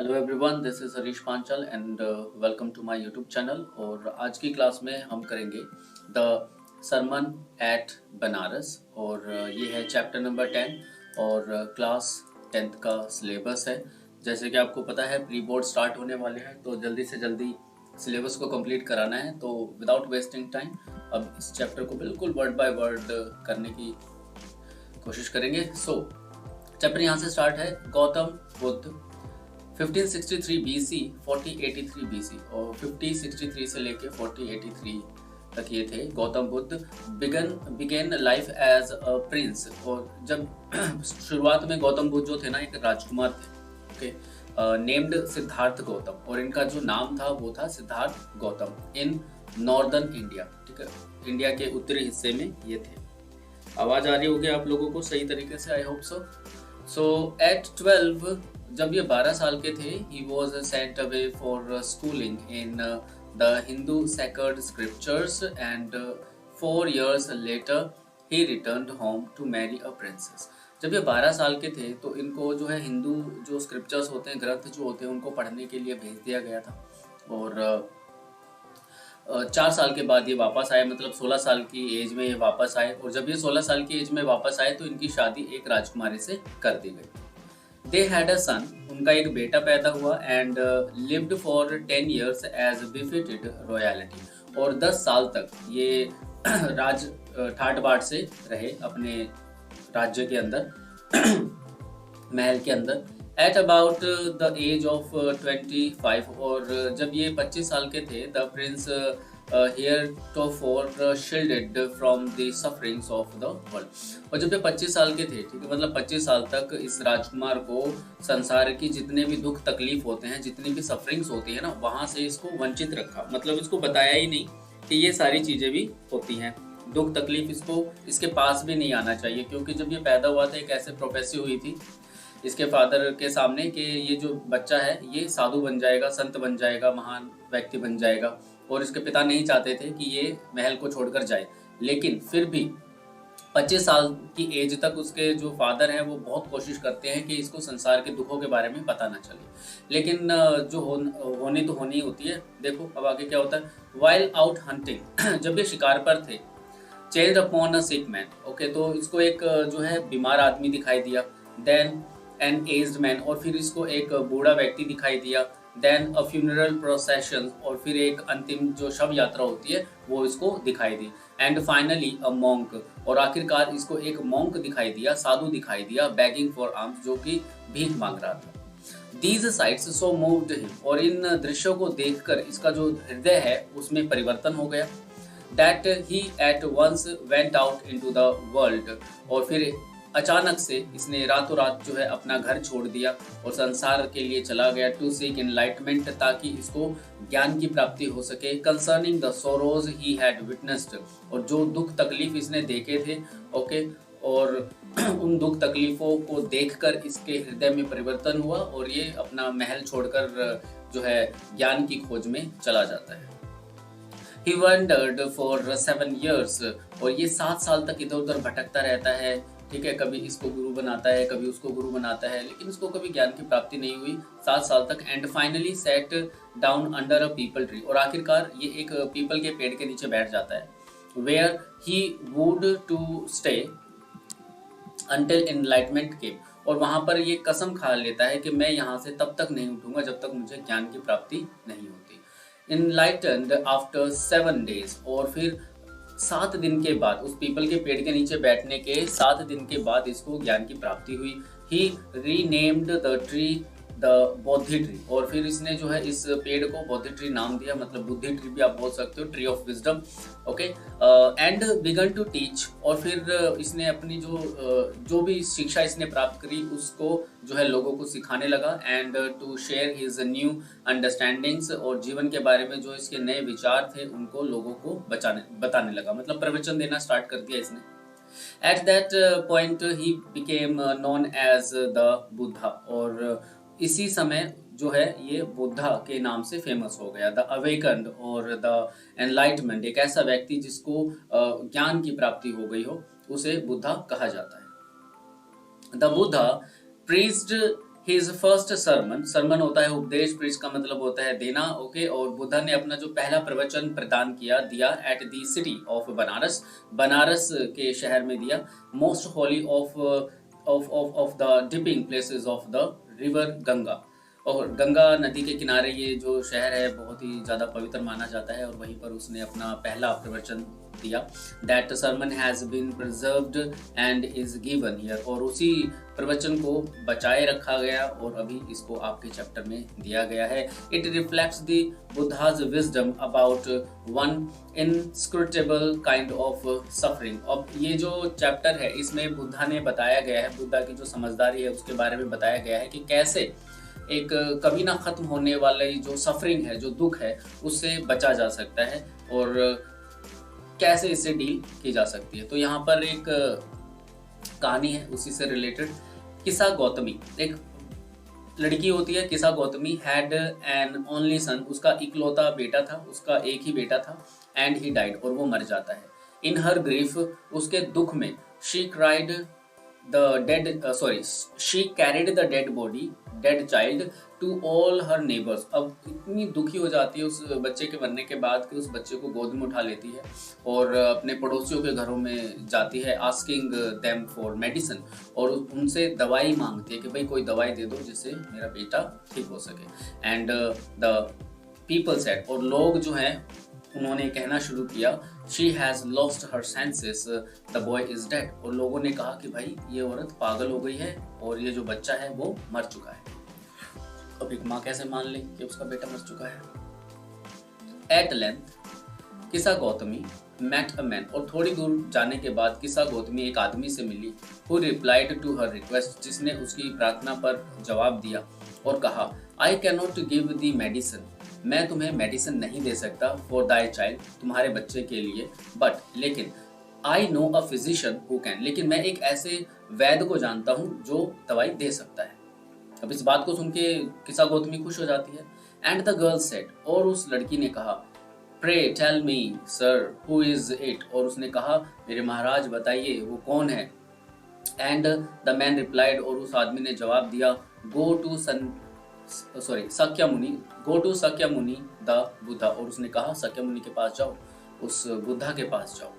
Hello everyone, this is Harish Panchal and welcome to my YouTube channel. और आज की class में हम करेंगे द सरमन एट बनारस और ये है चैप्टर नंबर 10 और क्लास 10th का सिलेबस है। जैसे कि आपको पता है प्री बोर्ड स्टार्ट होने वाले हैं तो जल्दी से जल्दी सिलेबस को कंप्लीट कराना है। तो विदाउट वेस्टिंग टाइम अब इस चैप्टर को बिल्कुल वर्ड बाय वर्ड करने की कोशिश करेंगे। चैप्टर यहाँ से स्टार्ट है। गौतम बुद्ध 1563 BC 4083 BC और 5063 से लेके 4083 तक ये थे। Gautam Buddha began life as a prince. और जब शुरुआत में गौतम बुद्ध जो थे ना एक राजकुमार थे, ओके, नेम्ड सिद्धार्थ गौतम, और इनका जो नाम था वो था Siddharth Gautam in northern India. ठीक है, इंडिया के उत्तरी हिस्से में ये थे। आवाज आ रही होगी आप लोगों को सही तरीके से, आई होप सो एट 12, जब ये 12 साल के थे, he was sent away for schooling in the Hindu sacred scriptures and 4 years later he returned home to marry a princess. जब ये 12 साल के थे तो इनको जो है हिंदू जो स्क्रिप्चर्स होते हैं, ग्रंथ जो होते हैं, उनको पढ़ने के लिए भेज दिया गया था। और 4 साल के बाद ये वापस आए, मतलब 16 साल की एज में ये वापस आए। और जब ये 16 साल की एज में वापस आए तो इनकी शादी एक राजकुमारी से कर दी गई। दे हैड अ सन, उनका एक बेटा पैदा हुआ and lived for 10 years as befitted royalty. और 10 साल तक ये राज ठाट बाट से रहे अपने राज्य के अंदर महल के अंदर। At about the age of 25, और जब ये 25 साल के थे, the prince heretofore shielded from the sufferings of the world। और जब ये 25 साल के थे, ठीक है, मतलब 25 साल तक इस राजकुमार को संसार की जितने भी दुख तकलीफ होते हैं, जितनी भी सफरिंग्स होती है ना, वहां से इसको वंचित रखा। मतलब इसको बताया ही नहीं कि ये सारी चीजें भी होती हैं, दुख तकलीफ इसको इसके पास भी नहीं आना चाहिए। क्योंकि जब ये पैदा हुआ था एक ऐसे प्रोफेसी हुई थी इसके फादर के सामने कि ये जो बच्चा है ये साधु बन जाएगा, संत बन जाएगा, महान व्यक्ति बन जाएगा। और इसके पिता नहीं चाहते थे कि ये महल को छोड़कर जाए, लेकिन फिर भी 25 साल की एज तक उसके जो फादर हैं वो बहुत कोशिश करते हैं कि इसको संसार के दुखों के बारे में पता ना चले। लेकिन जो होनी तो होनी होती है। देखो अब आगे क्या होता है। वाइल आउट हंटिंग, जब ये शिकार पर थे, change upon a sick man, okay, तो इसको एक जो है बीमार आदमी दिखाई दिया। देन एन एज्ड मैन, और फिर इसको एक बूढ़ा व्यक्ति दिखाई दिया। देन अ फ्यूनरल प्रोसेशन, और फिर एक अंतिम जो शव यात्रा होती है वो इसको दिखाई दी। एंड फाइनली अ मॉन्क, और आखिरकार इसको एक मॉन्क दिखाई दिया, साधु दिखाई दिया, बेगिंग फॉर आर्म्स, जो कि भीख मांग रहा था। These sites so moved him, और इन दृश्यों को देखकर इसका जो हृदय है उसमें परिवर्तन हो गया। That he at once went out into the world, और फिर अचानक से इसने रातों रात जो है अपना घर छोड़ दिया और संसार के लिए चला गया। टू सीक एनलाइटमेंट, ताकि इसको ज्ञान की प्राप्ति हो सके। Concerning the sorrows he had witnessed, और जो दुख तकलीफ इसने देखे थे, ओके, और उन दुख तकलीफों को देखकर इसके हृदय में परिवर्तन हुआ और ये अपना महल छोड़कर जो है ज्ञान की खोज में चला जाता है। He wandered for 7 years, और ये 7 साल तक इधर उधर भटकता रहता है। ठीक है, कभी इसको गुरु बनाता है, कभी उसको गुरु बनाता है, लेकिन इसको कभी ज्ञान की प्राप्ति नहीं हुई 7 साल तक। And finally set down under a people tree, और आखिरकार ये एक पीपल के पेड़ के नीचे बैठ जाता है। Where he vowed to stay until enlightenment came, और वहां पर ये कसम खा लेता है कि मैं यहाँ से तब तक नहीं उठूंगा जब तक मुझे ज्ञान की प्राप्ति नहीं होती। Enlightened after 7 days, और फिर 7 दिन के बाद, उस पीपल के पेड़ के नीचे बैठने के 7 दिन के बाद इसको ज्ञान की प्राप्ति हुई। He renamed the tree the Bodhi tree, और फिर इसने जो है इस पेड़ को बोधि ट्री नाम दिया, मतलब बुद्धि ट्री भी आप बोल सकते हो, tree of wisdom, okay. And began to teach, और फिर इसने अपनी जो भी शिक्षा इसने प्राप्त करी उसको जो है लोगों को सिखाने लगा। And to share his new understandings, और जीवन के बारे में जो इसके नए विचार थे उनको लोगों को बताने लगा, मतलब प्रवचन देना स्टार्ट कर दिया इसने। At that point he became known as the Buddha, और इसी समय जो है ये बुद्धा के नाम से फेमस हो गया। द अवेकन्ड और द एनलाइटमेंट, एक ऐसा व्यक्ति जिसको ज्ञान की प्राप्ति हो गई हो, उसे बुद्धा कहा जाता है। The Buddha preached his first sermon, sermon होता है उपदेश, प्रीच का मतलब होता है देना, ओके। और बुद्धा ने अपना जो पहला प्रवचन प्रदान दिया at the city of Banaras, Banaras के शहर में दिया। Most Holi of the dipping places of the river Ganga, और गंगा नदी के किनारे ये जो शहर है बहुत ही ज़्यादा पवित्र माना जाता है, और वहीं पर उसने अपना पहला प्रवचन दिया। That sermon has been preserved and is given here, और उसी प्रवचन को बचाए रखा गया और अभी इसको आपके चैप्टर में दिया गया है। It reflects the Buddha's wisdom about one inscrutable kind of suffering. अब ये जो चैप्टर है इसमें बुद्धा ने बताया गया है, बुद्धा की जो समझदारी है उसके बारे में बताया गया है कि कैसे एक कभी ना खत्म होने वाले जो सफरिंग है, जो दुख है, उससे बचा जा सकता है और कैसे इससे डील की जा सकती है। तो यहाँ पर एक कहानी है उसी से रिलेटेड। किसा गौतमी, एक लड़की होती है किसा Gautami, had an only son, उसका इकलौता बेटा था, उसका एक ही बेटा था। एंड ही डाइड, और वो मर जाता है। इन हर ग्रीफ, उसके दुख में, she cried she carried the dead child to all her neighbors। अब इतनी दुखी हो जाती है उस बच्चे के मरने के बाद कि उस बच्चे को गोद में उठा लेती है और अपने पड़ोसियों के घरों में जाती है, आस्किंग देम फॉर मेडिसिन, और उनसे दवाई मांगती है कि भाई कोई दवाई दे दो जिससे मेरा बेटा ठीक हो सके। एंड द पीपल सेड, और लोग जो हैं उन्होंने कहना शुरू किया, she has lost her senses, the boy is dead, और लोगों ने कहा कि भाई ये औरत पागल हो गई है और ये जो बच्चा है वो मर चुका है। अब एक माँ कैसे मान ले कि उसका बेटा मर चुका है। एट लेंथ किसा गौतमी मेट अ मैन, और थोड़ी दूर जाने के बाद किसा गौतमी एक आदमी से मिली, who replied to her request, जिसने उसकी प्रार्थना पर जवाब दिया और कहा, I can not give the medicine, मैं तुम्हें मेडिसिन नहीं दे सकता, फॉर दाई चाइल्ड, तुम्हारे बच्चे के लिए, बट लेकिन I know a physician who can, लेकिन मैं एक ऐसे वैद्य को जानता हूँ जो दवाई दे सकता है। अब इस बात को सुन के किसा गौतमी खुश हो जाती है। एंड द गर्ल सेड, और उस लड़की ने कहा, pray tell me sir who is it, और उसने कहा मेरे महाराज बताइए वो कौन है। एंड द मैन रिप्लाइड, और उस आदमी ने जवाब दिया, go to Sakyamuni, go to Sakyamuni the Buddha, और उसने कहा सक्यामुनि के पास जाओ, उस बुद्धा के पास जाओ।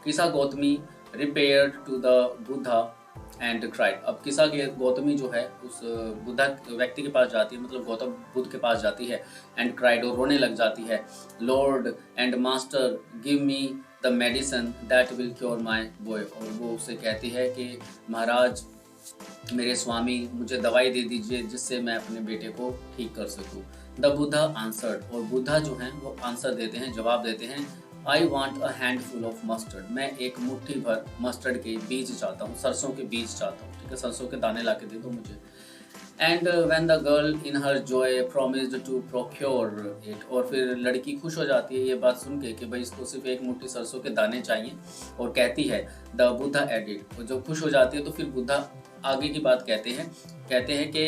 Kisa Gautami repaired to the Buddha and cried, अब किसा गौतमी जो है उस बुद्धा व्यक्ति के पास जाती है, मतलब गौतम बुद्ध के पास जाती है, एंड क्राइड, और रोने लग जाती है, Lord and master give me the medicine that will cure my boy, और वो उससे कहती है कि महाराज मेरे स्वामी मुझे दवाई दे दीजिए जिससे मैं अपने बेटे को ठीक कर सकूं। द बुद्धा आंसर्ड, और बुद्धा जो हैं वो आंसर देते हैं, जवाब देते हैं, I want a handful of mustard, मैं एक मुट्ठी भर मस्टर्ड के बीज चाहता हूँ, सरसों के बीज चाहता हूँ, ठीक है, सरसों के दाने ला के दे दो मुझे। And when the girl in her joy promised to procure it, और फिर लड़की खुश हो जाती है ये बात सुन के कि भाई इसको सिर्फ एक मुट्ठी सरसों के दाने चाहिए, और कहती है, द बुद्धा एडिड, और जब खुश हो जाती है तो फिर बुद्धा आगे की बात कहते हैं कि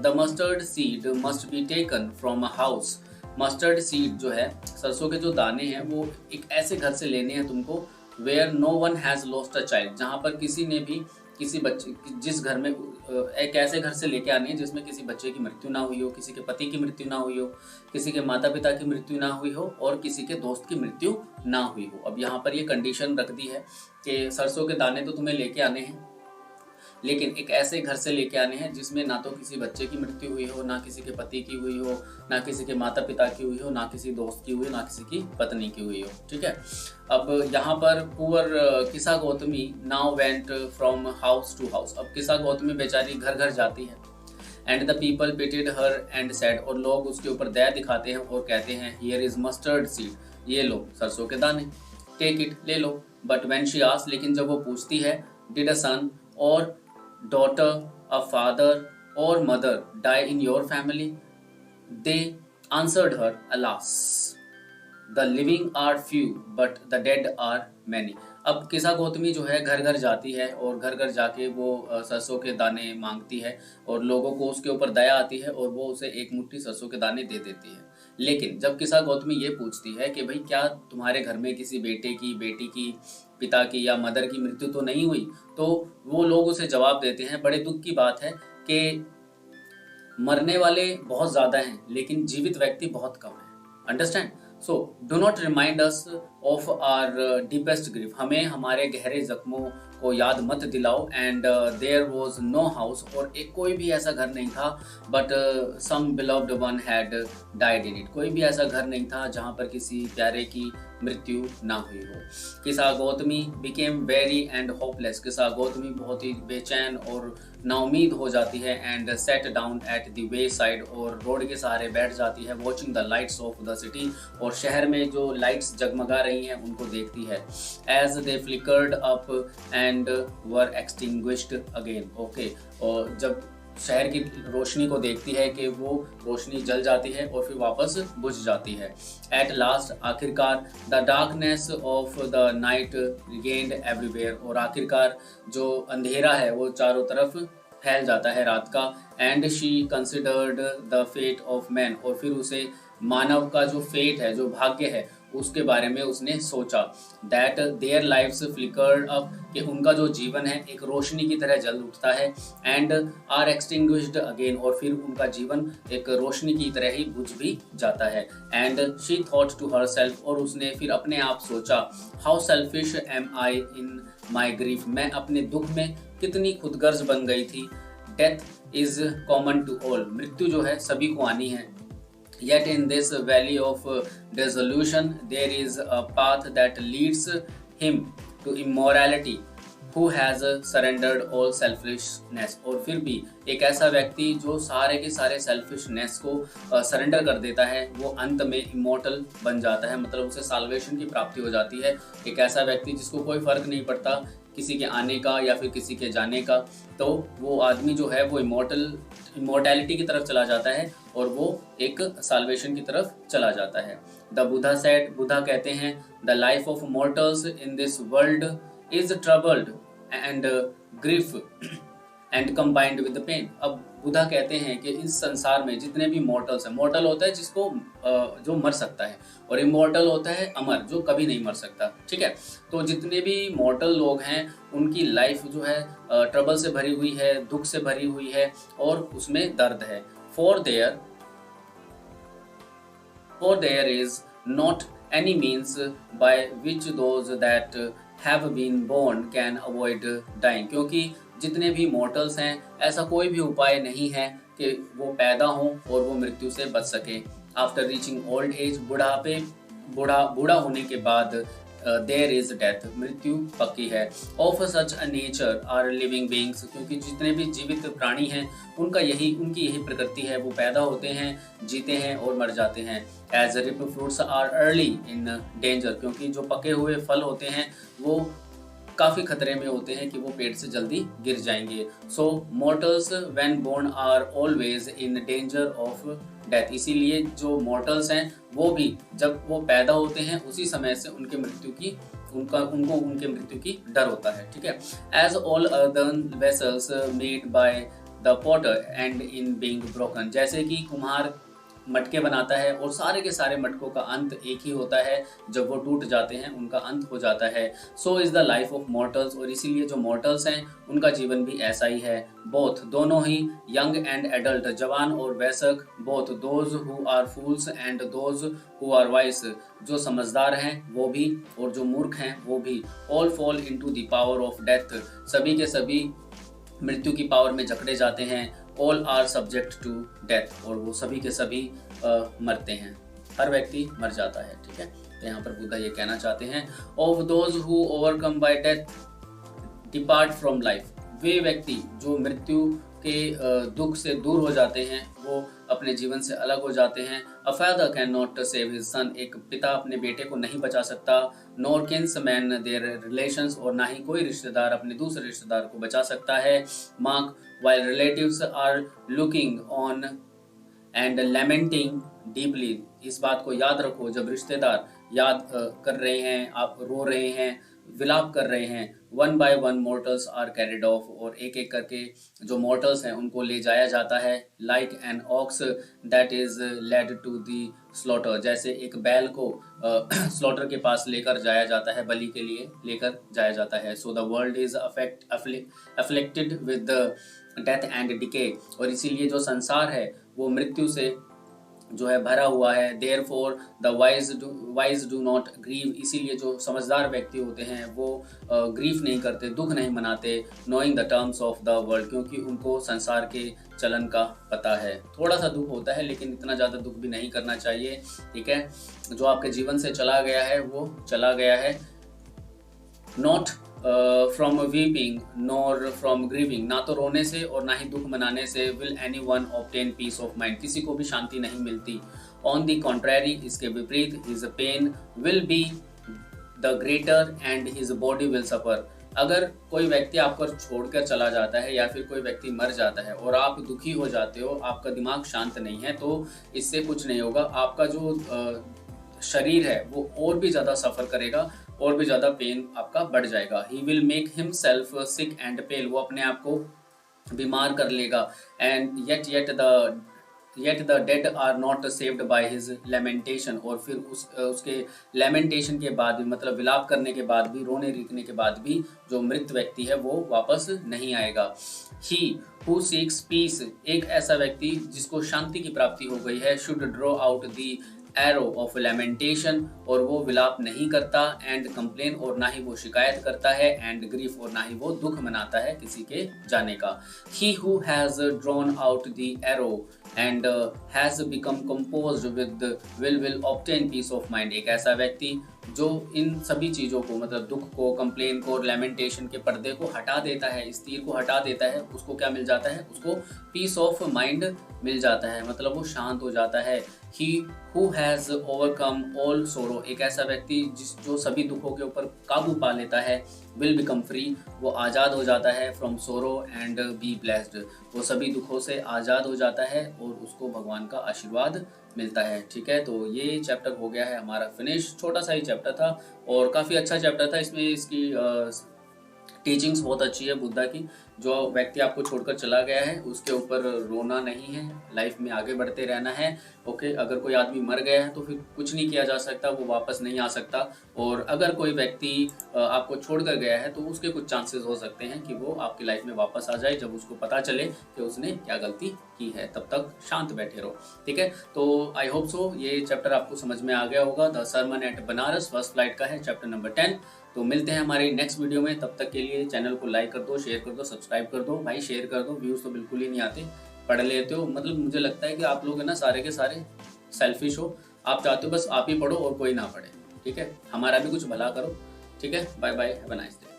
the mustard seed must be taken from a house, mustard seed जो है, सरसों के जो दाने हैं वो एक ऐसे घर से लेने हैं तुमको, where no one has lost a child, जहाँ पर किसी ने भी किसी बच्चे, जिस घर में एक ऐसे घर से लेके आनी है जिसमें किसी बच्चे की मृत्यु ना हुई हो, किसी के पति की मृत्यु ना हुई हो, किसी के माता पिता की मृत्यु ना हुई हो, और किसी के दोस्त की मृत्यु ना हुई हो। अब यहाँ पर ये कंडीशन रख दी है कि सरसों के दाने तो तुम्हें लेके आने हैं, लेकिन एक ऐसे घर से लेके आने हैं जिसमें ना तो किसी बच्चे की मृत्यु हुई हो, ना किसी के पति की हुई हो, ना किसी के माता पिता की हुई हो, ना किसी दोस्त की हुई हो, ना किसी की पत्नी की हुई हो, ठीक है। अब यहाँ पर poor Kisa Gautami now went from house to house, अब किसा गौतमी बेचारी घर घर जाती है। And the people pitied her and said, और लोग उसके ऊपर दया दिखाते हैं और कहते हैं, हियर इज मस्टर्ड सीड, ये लो सरसों के दाने, टेक इट, ले लो। बट व्हेन शी आस्क्ड, लेकिन जब वो पूछती है, डिड अ सन और daughter, a father or mother die in your family? They answered her, alas, the living are few but the dead are many। अब किसा गौतमी जो है घर घर जाती है और घर घर जाके वो सरसों के दाने मांगती है और लोगों को उसके ऊपर दया आती है और वो उसे एक मुट्ठी सरसों के दाने दे देती है। लेकिन जब किसा गौतमी ये पूछती है कि भाई क्या तुम्हारे घर में किसी बेटे की, बेटी की, पिता की या मदर की मृत्यु तो नहीं हुई, तो वो लोग उसे जवाब देते हैं, बड़े दुख की बात है कि मरने वाले बहुत ज़्यादा हैं लेकिन जीवित व्यक्ति बहुत कम हैं। Understand? So do not remind us of our deepest grief. हमें हमारे गहरे जख्मों को याद मत दिलाओ। And there was no house, और एक कोई भी ऐसा घर नहीं था, but some beloved one had died in it. कोई भी ऐसा घर नहीं था जहाँ पर किसी प्यारे की मृत्यु ना हुई हो। किसा Gautami became very and hopeless. किसा गौतमी बहुत ही बेचैन और नाउमीद हो जाती है। And set down at the way side, और रोड के सहारे बैठ जाती है। Watching the lights off the city, और शहर में जो लाइट्स जगमगा रही हैं उनको देखती है। As they flickered up and were extinguished again. Okay, और जब शहर की रोशनी को देखती है कि वो रोशनी जल जाती है और फिर वापस बुझ जाती है। एट लास्ट, आखिरकार, the darkness of the night regained everywhere, और आखिरकार जो अंधेरा है वो चारों तरफ फैल जाता है रात का। And she considered the fate of man, और फिर उसे मानव का जो फेट है, जो भाग्य है, उसके बारे में उसने सोचा। That their lives flickered up, कि उनका जो जीवन है एक रोशनी की तरह जल उठता है। एंड आर एक्सटिंग्विश्ड अगेन, और फिर उनका जीवन एक रोशनी की तरह ही बुझ भी जाता है। And she thought to herself, और उसने फिर अपने आप सोचा, how selfish am I in my grief. मैं अपने दुख में कितनी खुदगर्ज बन गई थी। Death is common to all, मृत्यु जो है सभी को आनी है। Yet in this valley of dissolution there is a path that leads him to immorality, who has surrendered all selfishness। और फिर भी एक ऐसा व्यक्ति जो सारे के सारे सेल्फिशनेस को सरेंडर कर देता है, वो अंत में इमोर्टल बन जाता है, मतलब उसे साल्वेशन की प्राप्ति हो जाती है। एक ऐसा व्यक्ति जिसको कोई फर्क नहीं पड़ता किसी के आने का या फिर किसी के जाने का, तो वो आदमी जो है वो इमोर्टैलिटी की तरफ चला जाता है और वो एक साल्वेशन की तरफ चला जाता है। द बुद्धा सेड, बुद्धा कहते हैं, the life of mortals in this world is troubled and grief and combined with pain. अब बुद्धा कहते हैं कि इस संसार में जितने भी मॉर्टल्स हैं, मॉर्टल होता है जिसको जो मर सकता है, और इमॉर्टल होता है अमर, जो कभी नहीं मर सकता। ठीक है, तो जितने भी मॉर्टल लोग हैं उनकी लाइफ जो है ट्रबल से भरी हुई है, दुख से भरी हुई है, और उसमें दर्द है। For there is not any means by which those that have been born can avoid dying. क्योंकि जितने भी मॉर्टल्स हैं ऐसा कोई भी उपाय नहीं है कि वो पैदा हों और वो मृत्यु से बच सके। आफ्टर रीचिंग ओल्ड एज, बूढ़ा होने के बाद देयर इज डेथ, मृत्यु पक्की है। Of such a nature are living beings, क्योंकि जितने भी जीवित प्राणी हैं उनकी यही प्रकृति है, वो पैदा होते हैं, जीते हैं और मर जाते हैं। As ripe fruits are early in danger, क्योंकि जो पके हुए फल होते हैं वो काफ़ी खतरे में होते हैं कि वो पेट से जल्दी गिर जाएंगे। So mortals when born are always in danger of death, इसीलिए जो मॉर्टल्स हैं वो भी जब वो पैदा होते हैं उसी समय से उनके मृत्यु की डर होता है। ठीक है, as all earthen vessels made by the potter end in being broken, जैसे कि कुम्हार मटके बनाता है और सारे के सारे मटकों का अंत एक ही होता है, जब वो टूट जाते हैं उनका अंत हो जाता है। So is the life of mortals, और इसीलिए जो मॉर्टल्स हैं उनका जीवन भी ऐसा ही है। बोथ, दोनों ही, यंग एंड एडल्ट, जवान और वयस्क, both those who are fools and those who are wise, जो समझदार हैं वो भी और जो मूर्ख हैं वो भी। All fall into the power of death, सभी के सभी मृत्यु की पावर में जकड़े जाते हैं। All are subject to death, और वो सभी के सभी मरते हैं, हर व्यक्ति मर जाता है। ठीक है, तो यहाँ पर बुद्धा ये कहना चाहते हैं, of those who overcome by death depart from life, वे व्यक्ति जो मृत्यु के दुख से दूर हो जाते हैं वो अपने जीवन से अलग हो जाते हैं। A father can not save his son, एक पिता अपने बेटे को नहीं बचा सकता। नॉर किन्समैन देयर रिलेशंस, और ना ही कोई रिश्तेदार अपने दूसरे रिश्तेदार को बचा सकता है। Mark, while relatives are looking on and lamenting deeply, इस बात को याद रखो, जब रिश्तेदार याद कर रहे हैं, आप रो रहे हैं, विलाप कर रहे हैं, one by one mortals are carried off, और एक एक करके जो मॉर्टल्स हैं उनको ले जाया जाता है। Like an ox that is led to the slaughter, जैसे एक बैल को स्लॉटर के पास लेकर जाया जाता है, बलि के लिए लेकर जाया जाता है। So the world is affected with death and decay, और इसीलिए जो संसार है वो मृत्यु से जो है भरा हुआ है। Therefore the wise do not grieve, इसीलिए जो समझदार व्यक्ति होते हैं वो ग्रीफ नहीं करते, दुख नहीं मनाते, knowing the terms of the world, क्योंकि उनको संसार के चलन का पता है। थोड़ा सा दुख होता है लेकिन इतना ज़्यादा दुख भी नहीं करना चाहिए, ठीक है। जो आपके जीवन से चला गया है वो चला गया है। Not from weeping nor from grieving, ना तो रोने से और ना ही दुख मनाने से will anyone obtain peace of mind, किसी को भी शांति नहीं मिलती। ऑन दी कॉन्ट्रैरी, इसके विपरीत, his pain will be the greater and his body will suffer. अगर कोई व्यक्ति आपको छोड़कर चला जाता है या फिर कोई व्यक्ति मर जाता है और आप दुखी हो जाते हो, आपका दिमाग शांत नहीं है, तो इससे कुछ नहीं होगा। आपका जो शरीर है वो और भी ज़्यादा सफ़र करेगा, और भी ज़्यादा पेन आपका बढ़ जाएगा। He will make himself sick and pale, वो अपने आप को बीमार कर लेगा। And yet the dead are not saved by his lamentation, और फिर उसके लेमेंटेशन के बाद भी, मतलब विलाप करने के बाद भी, रोने रीकने के बाद भी जो मृत व्यक्ति है वो वापस नहीं आएगा। ही हु सीक्स पीस, एक ऐसा व्यक्ति जिसको शांति की प्राप्ति हो गई है, should draw out the arrow of lamentation, और वो विलाप नहीं करता, एंड कंप्लेन, और ना ही वो शिकायत करता है, एंड ग्रीफ, और ना ही वो दुख मनाता है किसी के जाने का। He who has drawn out the arrow and has become composed with will obtain peace of mind, एक ऐसा व्यक्ति जो इन सभी चीज़ों को, मतलब दुख को, कंप्लेन को, लेमेंटेशन के पर्दे को हटा देता है, इस तीर को हटा देता है, उसको क्या मिल जाता है, उसको पीस ऑफ माइंड मिल जाता है, मतलब वो शांत हो जाता है। He who has overcome all सोरो, एक ऐसा व्यक्ति जो सभी दुखों के ऊपर काबू पा लेता है, विल बिकम फ्री, वो आज़ाद हो जाता है, from sorrow and be blessed, वो सभी दुखों से आज़ाद हो जाता है और उसको भगवान का आशीर्वाद मिलता है, ठीक है। तो ये चैप्टर हो गया है हमारा फिनिश। छोटा सा ही चैप्टर था और काफ़ी अच्छा चैप्टर था। इसमें इसकी टीचिंग्स बहुत अच्छी है बुद्धा की। जो व्यक्ति आपको छोड़कर चला गया है उसके ऊपर रोना नहीं है, लाइफ में आगे बढ़ते रहना है, ओके। अगर कोई आदमी मर गया है तो फिर कुछ नहीं किया जा सकता, वो वापस नहीं आ सकता। और अगर कोई व्यक्ति आपको छोड़कर गया है तो उसके कुछ चांसेस हो सकते हैं कि वो आपकी लाइफ में वापस आ जाए, जब उसको पता चले कि उसने क्या गलती की है। तब तक शांत बैठे रहो, ठीक है। तो आई होप सो ये चैप्टर आपको समझ में आ गया होगा। The sermon at Banaras, first flight का है, चैप्टर नंबर 10। तो मिलते हैं हमारी नेक्स्ट वीडियो में, तब तक के लिए चैनल को लाइक कर दो, शेयर कर दो, सब्सक्राइब कर दो। भाई शेयर कर दो, व्यूज़ तो बिल्कुल ही नहीं आते, पढ़ लेते हो। मतलब मुझे लगता है कि आप लोग है ना सारे के सारे सेल्फिश हो, आप चाहते हो बस आप ही पढ़ो और कोई ना पढ़े, ठीक है। हमारा भी कुछ भला करो, ठीक है। Bye bye, have a nice day.